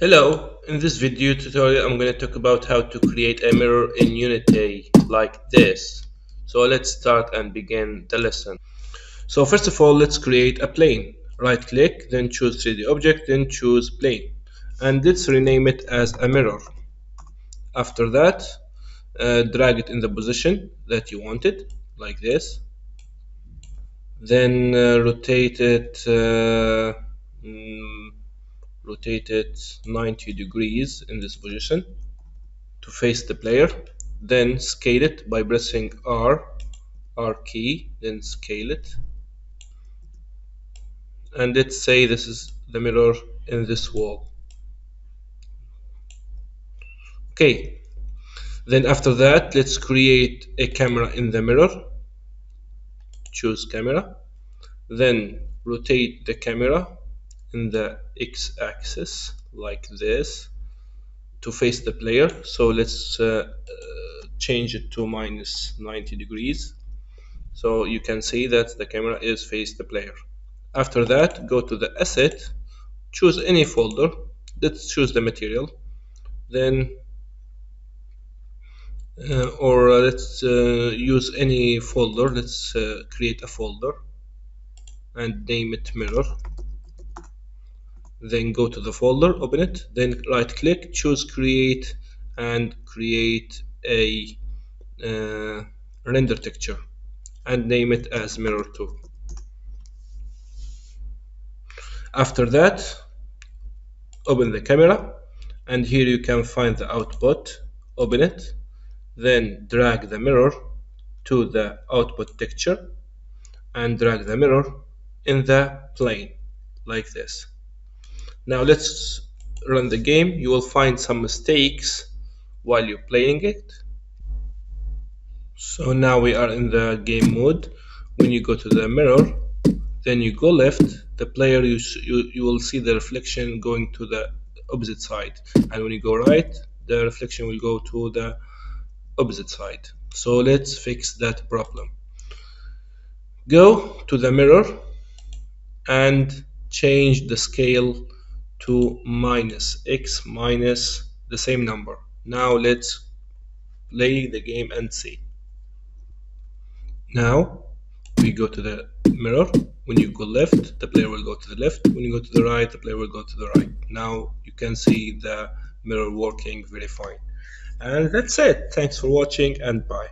Hello, in this video tutorial I'm going to talk about how to create a mirror in Unity like this. So let's start and begin the lesson. So first of all, let's create a plane. Right click, then choose 3D object, then choose plane. And let's rename it as a mirror. After that, drag it in the position that you want it, like this. Then mm, rotate it 90 degrees in this position to face the player. Then scale it by pressing R key, then scale it. And let's say this is the mirror in this wall. Okay, then after that, let's create a camera in the mirror. Choose camera, then rotate the camera in the x-axis like this to face the player. So let's change it to minus 90 degrees. So you can see that the camera is face the player. After that, go to the asset, choose any folder. Let's choose the material. Then, let's use any folder. Let's create a folder and name it mirror. Then go to the folder, open it. Then right click, choose create, and create a render texture and name it as mirror 2. After that, open the camera, and here you can find the output. Open it, then drag the mirror to the output texture and drag the mirror in the plane like this. Now let's run the game. You will find some mistakes while you're playing it. So now we are in the game mode. When you go to the mirror, then you go left, the player, you will see the reflection going to the opposite side, and when you go right, the reflection will go to the opposite side. So let's fix that problem. Go to the mirror and change the scale to minus x minus the same number. Now let's play the game and see. Now we go to the mirror. When you go left, the player will go to the left. When you go to the right, the player will go to the right. Now you can see the mirror working very fine. And that's it. Thanks for watching, and bye.